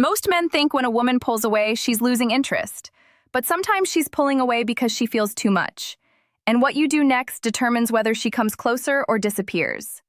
Most men think when a woman pulls away, she's losing interest. But sometimes she's pulling away because she feels too much. And what you do next determines whether she comes closer or disappears.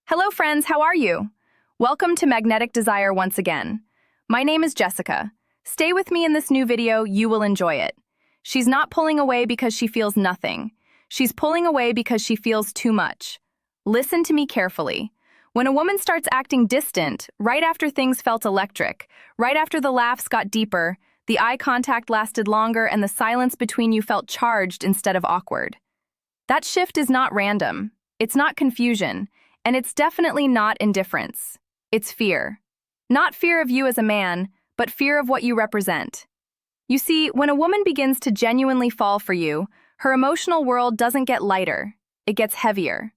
Hello friends, how are you? Welcome to Magnetic Desire once again. My name is Jessica. Stay with me in this new video, you will enjoy it. She's not pulling away because she feels nothing. She's pulling away because she feels too much. Listen to me carefully. When a woman starts acting distant, right after things felt electric, right after the laughs got deeper, the eye contact lasted longer and the silence between you felt charged instead of awkward. That shift is not random. It's not confusion. And it's definitely not indifference. It's fear. Not fear of you as a man, but fear of what you represent. You see, when a woman begins to genuinely fall for you, her emotional world doesn't get lighter. It gets heavier.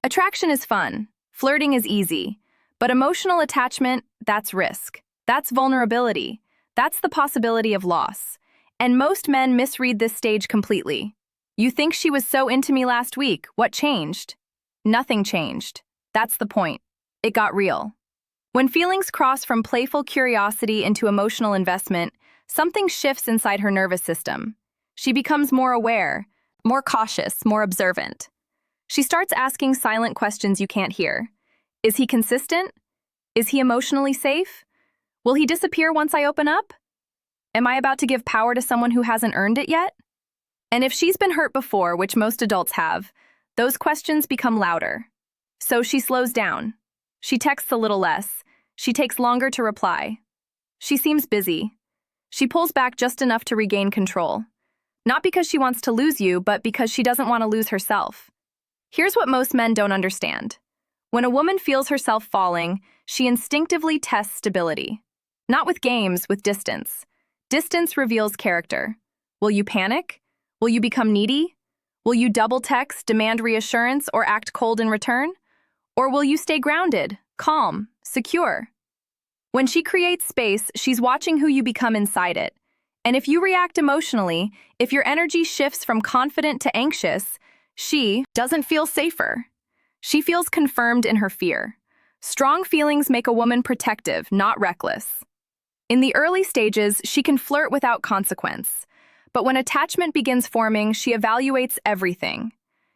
Attraction is fun. Flirting is easy. But emotional attachment, that's risk. That's vulnerability. That's the possibility of loss. And most men misread this stage completely. You think she was so into me last week. What changed? Nothing changed. That's the point. It got real. When feelings cross from playful curiosity into emotional investment, something shifts inside her nervous system. She becomes more aware, more cautious, more observant. She starts asking silent questions you can't hear. Is he consistent? Is he emotionally safe? Will he disappear once I open up? Am I about to give power to someone who hasn't earned it yet? And if she's been hurt before, which most adults have, those questions become louder. So she slows down. She texts a little less. She takes longer to reply. She seems busy. She pulls back just enough to regain control. Not because she wants to lose you, but because she doesn't want to lose herself. Here's what most men don't understand. When a woman feels herself falling, she instinctively tests stability. Not with games, with distance. Distance reveals character. Will you panic? Will you become needy? Will you double text, demand reassurance, or act cold in return? Or will you stay grounded, calm, secure? When she creates space, she's watching who you become inside it. And if you react emotionally, if your energy shifts from confident to anxious, she doesn't feel safer. She feels confirmed in her fear. Strong feelings make a woman protective, not reckless. In the early stages, she can flirt without consequence. But when attachment begins forming, she evaluates everything.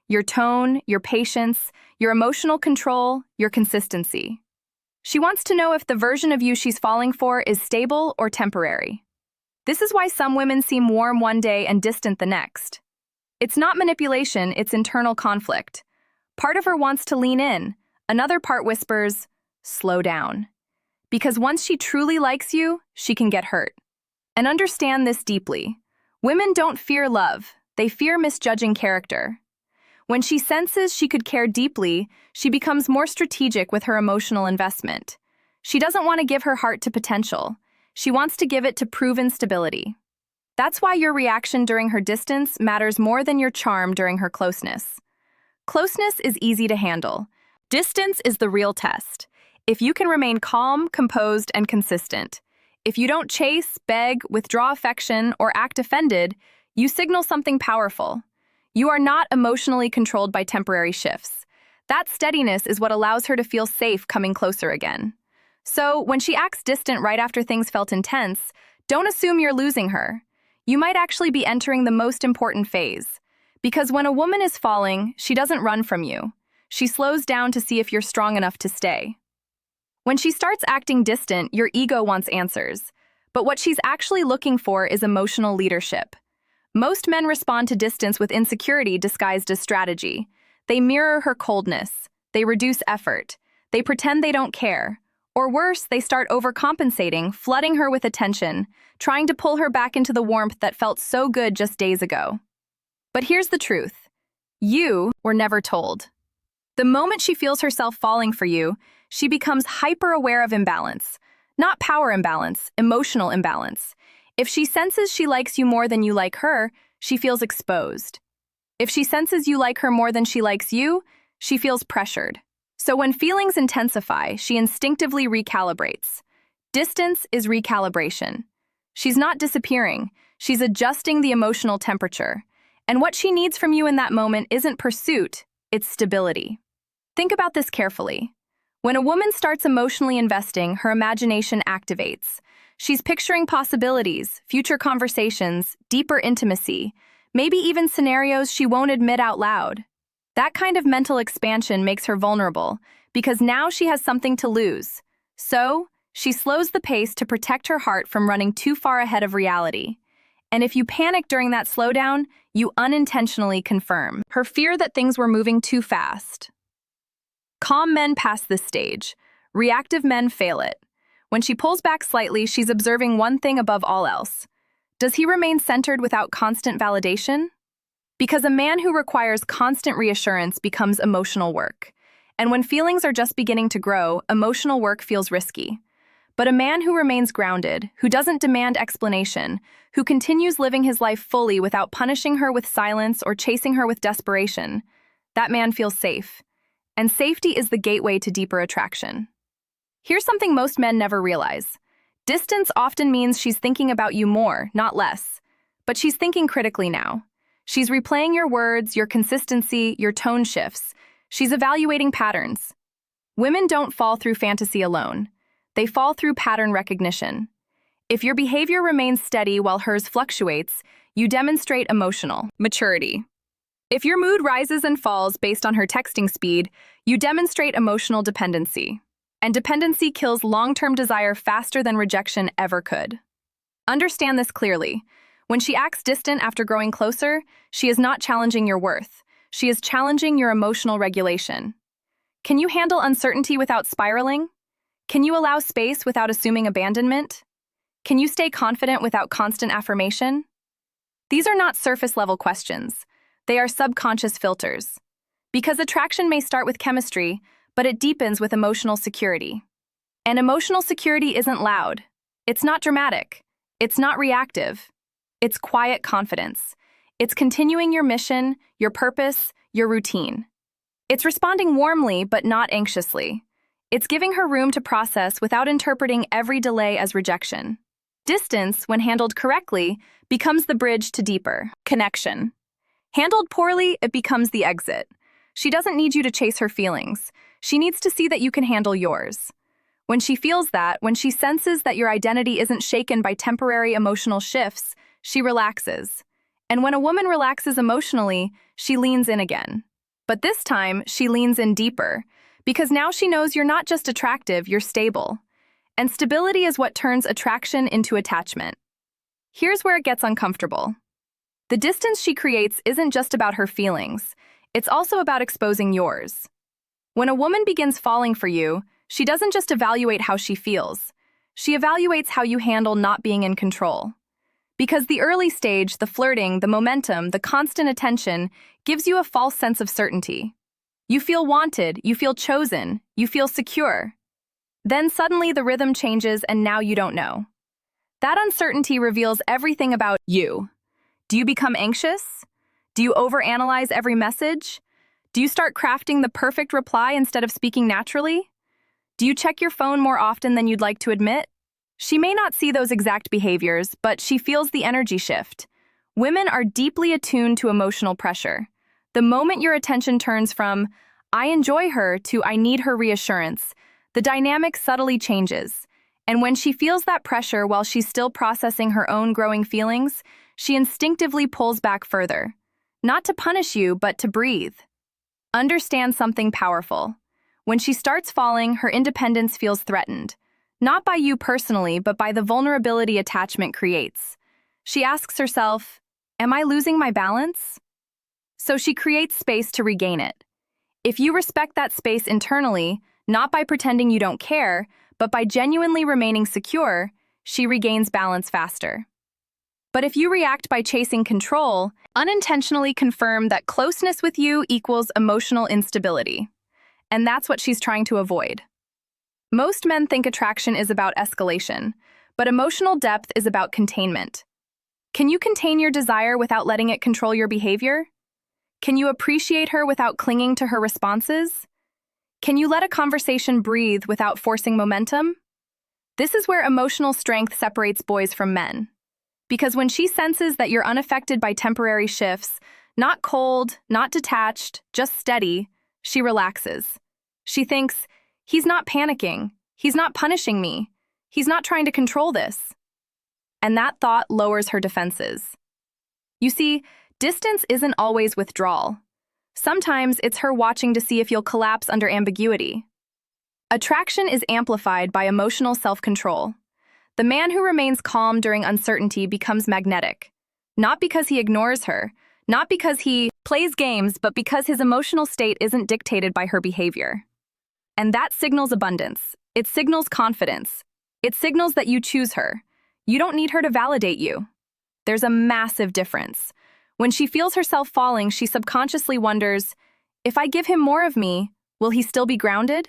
Your tone, your patience, your emotional control, your consistency. She wants to know if the version of you she's falling for is stable or temporary. This is why some women seem warm one day and distant the next. It's not manipulation, it's internal conflict. Part of her wants to lean in, another part whispers, slow down. Because once she truly likes you, she can get hurt. And understand this deeply. Women don't fear love, they fear misjudging character. When she senses she could care deeply, she becomes more strategic with her emotional investment. She doesn't want to give her heart to potential. She wants to give it to proven stability. That's why your reaction during her distance matters more than your charm during her closeness. Closeness is easy to handle. Distance is the real test. If you can remain calm, composed, and consistent, if you don't chase, beg, withdraw affection, or act offended, you signal something powerful. You are not emotionally controlled by temporary shifts. That steadiness is what allows her to feel safe coming closer again. So, when she acts distant right after things felt intense, don't assume you're losing her. You might actually be entering the most important phase. Because when a woman is falling, she doesn't run from you. She slows down to see if you're strong enough to stay. When she starts acting distant, your ego wants answers. But what she's actually looking for is emotional leadership. Most men respond to distance with insecurity disguised as strategy. They mirror her coldness. They reduce effort. They pretend they don't care. Or worse, they start overcompensating, flooding her with attention, trying to pull her back into the warmth that felt so good just days ago. But here's the truth. You were never told. The moment she feels herself falling for you, she becomes hyper-aware of imbalance. Not power imbalance, emotional imbalance. If she senses she likes you more than you like her, she feels exposed. If she senses you like her more than she likes you, she feels pressured. So when feelings intensify, she instinctively recalibrates. Distance is recalibration. She's not disappearing. She's adjusting the emotional temperature. And what she needs from you in that moment isn't pursuit, it's stability. Think about this carefully. When a woman starts emotionally investing, her imagination activates. She's picturing possibilities, future conversations, deeper intimacy, maybe even scenarios she won't admit out loud. That kind of mental expansion makes her vulnerable, because now she has something to lose. So, she slows the pace to protect her heart from running too far ahead of reality. And if you panic during that slowdown, you unintentionally confirm her fear that things were moving too fast. Calm men pass this stage. Reactive men fail it. When she pulls back slightly, she's observing one thing above all else. Does he remain centered without constant validation? Because a man who requires constant reassurance becomes emotional work. And when feelings are just beginning to grow, emotional work feels risky. But a man who remains grounded, who doesn't demand explanation, who continues living his life fully without punishing her with silence or chasing her with desperation, that man feels safe. And safety is the gateway to deeper attraction. Here's something most men never realize. Distance often means she's thinking about you more, not less. But she's thinking critically now. She's replaying your words, your consistency, your tone shifts. She's evaluating patterns. Women don't fall through fantasy alone. They fall through pattern recognition. If your behavior remains steady while hers fluctuates, you demonstrate emotional maturity. If your mood rises and falls based on her texting speed, you demonstrate emotional dependency. And dependency kills long-term desire faster than rejection ever could. Understand this clearly. When she acts distant after growing closer, she is not challenging your worth. She is challenging your emotional regulation. Can you handle uncertainty without spiraling? Can you allow space without assuming abandonment? Can you stay confident without constant affirmation? These are not surface-level questions. They are subconscious filters. Because attraction may start with chemistry, but it deepens with emotional security. And emotional security isn't loud. It's not dramatic. It's not reactive. It's quiet confidence. It's continuing your mission, your purpose, your routine. It's responding warmly but not anxiously. It's giving her room to process without interpreting every delay as rejection. Distance, when handled correctly, becomes the bridge to deeper connection. Handled poorly, it becomes the exit. She doesn't need you to chase her feelings. She needs to see that you can handle yours. When she feels that, when she senses that your identity isn't shaken by temporary emotional shifts, she relaxes. And when a woman relaxes emotionally, she leans in again. But this time, she leans in deeper, because now she knows you're not just attractive, you're stable. And stability is what turns attraction into attachment. Here's where it gets uncomfortable. The distance she creates isn't just about her feelings. It's also about exposing yours. When a woman begins falling for you, she doesn't just evaluate how she feels. She evaluates how you handle not being in control. Because the early stage, the flirting, the momentum, the constant attention, gives you a false sense of certainty. You feel wanted, you feel chosen, you feel secure. Then suddenly the rhythm changes and now you don't know. That uncertainty reveals everything about you. Do you become anxious? Do you overanalyze every message? Do you start crafting the perfect reply instead of speaking naturally? Do you check your phone more often than you'd like to admit? She may not see those exact behaviors, but she feels the energy shift. Women are deeply attuned to emotional pressure. The moment your attention turns from, "I enjoy her," to "I need her reassurance," the dynamic subtly changes. And when she feels that pressure while she's still processing her own growing feelings, she instinctively pulls back further. Not to punish you, but to breathe. Understand something powerful. When she starts falling, her independence feels threatened. Not by you personally, but by the vulnerability attachment creates. She asks herself, "Am I losing my balance?" So she creates space to regain it. If you respect that space internally, not by pretending you don't care, but by genuinely remaining secure, she regains balance faster. But if you react by chasing control, unintentionally confirm that closeness with you equals emotional instability. And that's what she's trying to avoid. Most men think attraction is about escalation, but emotional depth is about containment. Can you contain your desire without letting it control your behavior? Can you appreciate her without clinging to her responses? Can you let a conversation breathe without forcing momentum? This is where emotional strength separates boys from men. Because when she senses that you're unaffected by temporary shifts, not cold, not detached, just steady, she relaxes. She thinks, He's not panicking. He's not punishing me. He's not trying to control this. And that thought lowers her defenses. You see, distance isn't always withdrawal. Sometimes it's her watching to see if you'll collapse under ambiguity. Attraction is amplified by emotional self-control. The man who remains calm during uncertainty becomes magnetic, not because he ignores her, not because he plays games, but because his emotional state isn't dictated by her behavior. And that signals abundance. It signals confidence. It signals that you choose her. You don't need her to validate you. There's a massive difference. When she feels herself falling, she subconsciously wonders, if I give him more of me, will he still be grounded?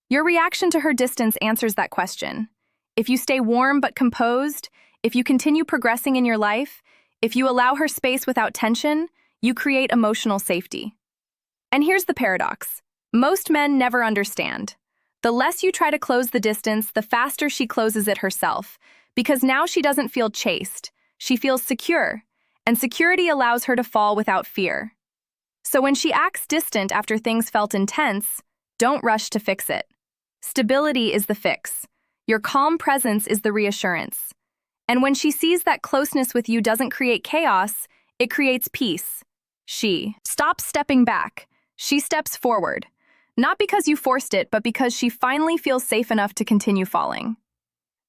Your reaction to her distance answers that question. If you stay warm but composed, if you continue progressing in your life, if you allow her space without tension, you create emotional safety. And here's the paradox. Most men never understand. The less you try to close the distance, the faster she closes it herself, because now she doesn't feel chased. She feels secure, and security allows her to fall without fear. So when she acts distant after things felt intense, don't rush to fix it. Stability is the fix. Your calm presence is the reassurance. And when she sees that closeness with you doesn't create chaos, it creates peace. She stops stepping back. She steps forward. Not because you forced it, but because she finally feels safe enough to continue falling.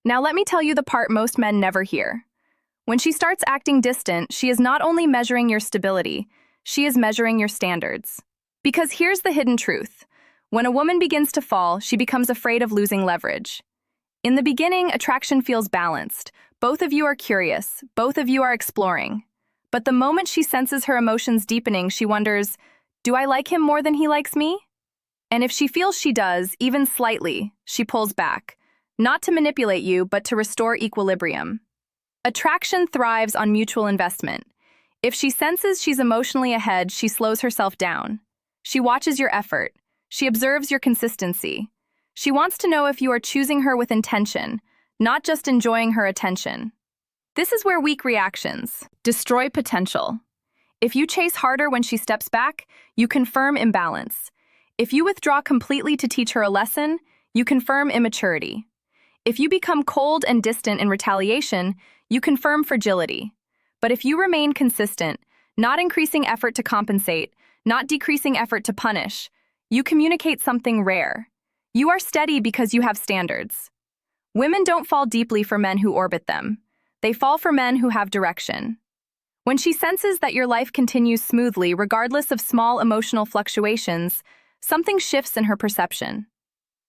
Now let me tell you the part most men never hear. When she starts acting distant, she is not only measuring your stability, she is measuring your standards. Because here's the hidden truth. When a woman begins to fall, she becomes afraid of losing leverage. In the beginning, attraction feels balanced. Both of you are curious. Both of you are exploring. But the moment she senses her emotions deepening, she wonders, do I like him more than he likes me? And if she feels she does, even slightly, she pulls back. Not to manipulate you, but to restore equilibrium. Attraction thrives on mutual investment. If she senses she's emotionally ahead, she slows herself down. She watches your effort. She observes your consistency. She wants to know if you are choosing her with intention, not just enjoying her attention. This is where weak reactions destroy potential. If you chase harder when she steps back, you confirm imbalance. If you withdraw completely to teach her a lesson, you confirm immaturity. If you become cold and distant in retaliation, you confirm fragility. But if you remain consistent, not increasing effort to compensate, not decreasing effort to punish, you communicate something rare. You are steady because you have standards. Women don't fall deeply for men who orbit them. They fall for men who have direction. When she senses that your life continues smoothly regardless of small emotional fluctuations, something shifts in her perception.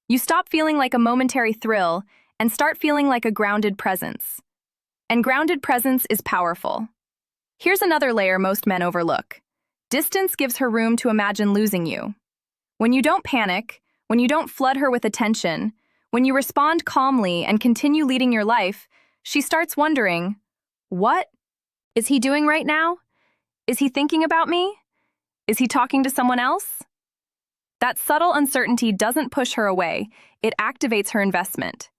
You stop feeling like a momentary thrill and start feeling like a grounded presence. And grounded presence is powerful. Here's another layer most men overlook. Distance gives her room to imagine losing you. When you don't panic, when you don't flood her with attention, when you respond calmly and continue leading your life, she starts wondering, what is he doing right now? Is he thinking about me? Is he talking to someone else? That subtle uncertainty doesn't push her away, it activates her investment.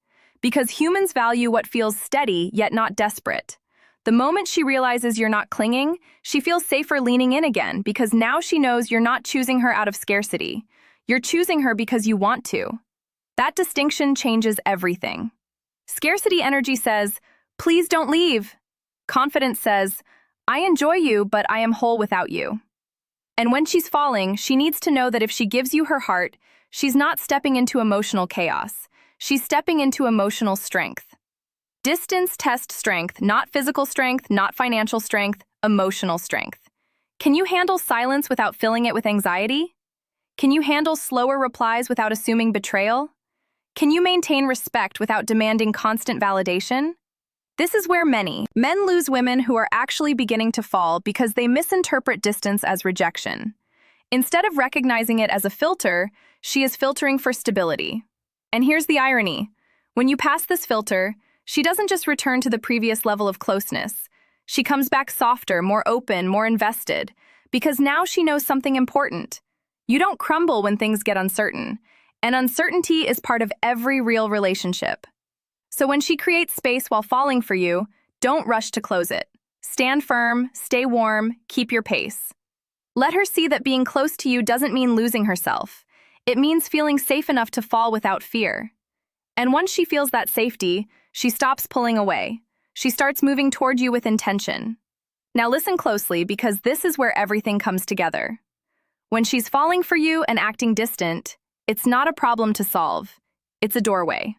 Because humans value what feels steady yet not desperate. The moment she realizes you're not clinging, she feels safer leaning in again because now she knows you're not choosing her out of scarcity. You're choosing her because you want to. That distinction changes everything. Scarcity energy says, please don't leave. Confidence says, I enjoy you, but I am whole without you. And when she's falling, she needs to know that if she gives you her heart, she's not stepping into emotional chaos. She's stepping into emotional strength. Distance tests strength, not physical strength, not financial strength, emotional strength. Can you handle silence without filling it with anxiety? Can you handle slower replies without assuming betrayal? Can you maintain respect without demanding constant validation? This is where many men lose women who are actually beginning to fall because they misinterpret distance as rejection. Instead of recognizing it as a filter, she is filtering for stability. And here's the irony. When you pass this filter, she doesn't just return to the previous level of closeness. She comes back softer, more open, more invested, because now she knows something important. You don't crumble when things get uncertain, and uncertainty is part of every real relationship. So when she creates space while falling for you, don't rush to close it. Stand firm, stay warm, keep your pace. Let her see that being close to you doesn't mean losing herself. It means feeling safe enough to fall without fear. And once she feels that safety, she stops pulling away. She starts moving toward you with intention. Now listen closely, because this is where everything comes together. When she's falling for you and acting distant, it's not a problem to solve. It's a doorway.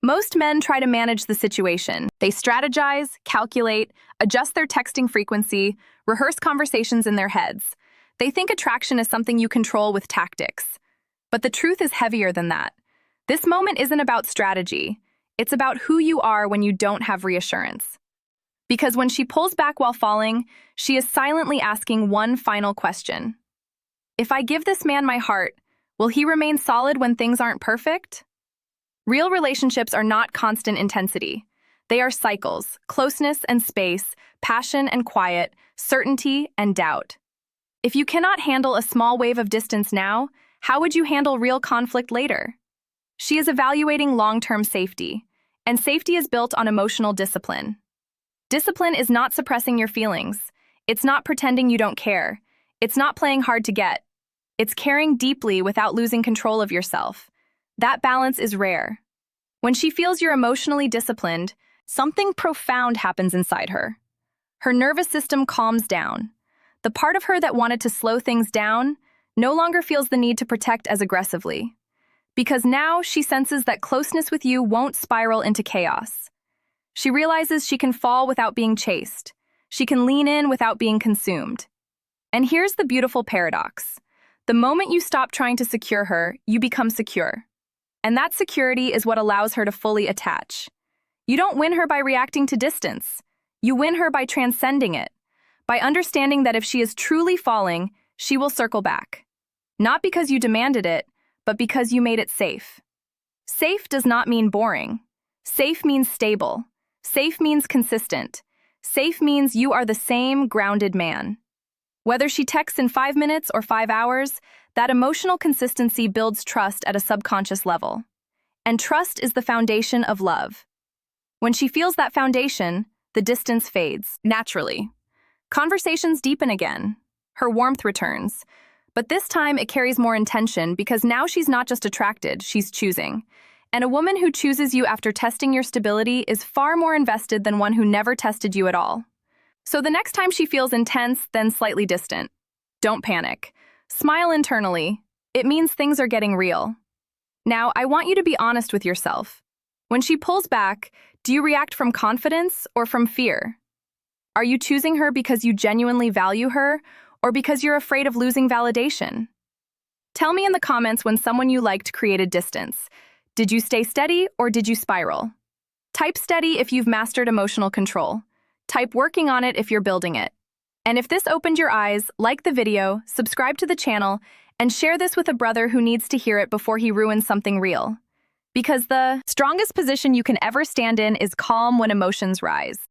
Most men try to manage the situation. They strategize, calculate, adjust their texting frequency, rehearse conversations in their heads. They think attraction is something you control with tactics. But the truth is heavier than that. This moment isn't about strategy. It's about who you are when you don't have reassurance. Because when she pulls back while falling, she is silently asking one final question. If I give this man my heart, will he remain solid when things aren't perfect? Real relationships are not constant intensity. They are cycles: closeness and space, passion and quiet, certainty and doubt. If you cannot handle a small wave of distance now, how would you handle real conflict later? She is evaluating long-term safety, and safety is built on emotional discipline. Discipline is not suppressing your feelings. It's not pretending you don't care. It's not playing hard to get. It's caring deeply without losing control of yourself. That balance is rare. When she feels you're emotionally disciplined, something profound happens inside her. Her nervous system calms down. The part of her that wanted to slow things down no longer feels the need to protect as aggressively. Because now she senses that closeness with you won't spiral into chaos. She realizes she can fall without being chased. She can lean in without being consumed. And here's the beautiful paradox. The moment you stop trying to secure her, you become secure. And that security is what allows her to fully attach. You don't win her by reacting to distance. You win her by transcending it, by understanding that if she is truly falling, she will circle back. Not because you demanded it, but because you made it safe. Safe does not mean boring. Safe means stable. Safe means consistent. Safe means you are the same grounded man. Whether she texts in 5 minutes or 5 hours, that emotional consistency builds trust at a subconscious level. And trust is the foundation of love. When she feels that foundation, the distance fades, naturally. Conversations deepen again. Her warmth returns. But this time it carries more intention, because now she's not just attracted, she's choosing. And a woman who chooses you after testing your stability is far more invested than one who never tested you at all. So the next time she feels intense, then slightly distant, don't panic. Smile internally. It means things are getting real. Now, I want you to be honest with yourself. When she pulls back, do you react from confidence or from fear? Are you choosing her because you genuinely value her, or because you're afraid of losing validation? Tell me in the comments when someone you liked created distance. Did you stay steady or did you spiral? Type steady if you've mastered emotional control. Type working on it if you're building it. And if this opened your eyes, like the video, subscribe to the channel, and share this with a brother who needs to hear it before he ruins something real. Because the strongest position you can ever stand in is calm when emotions rise.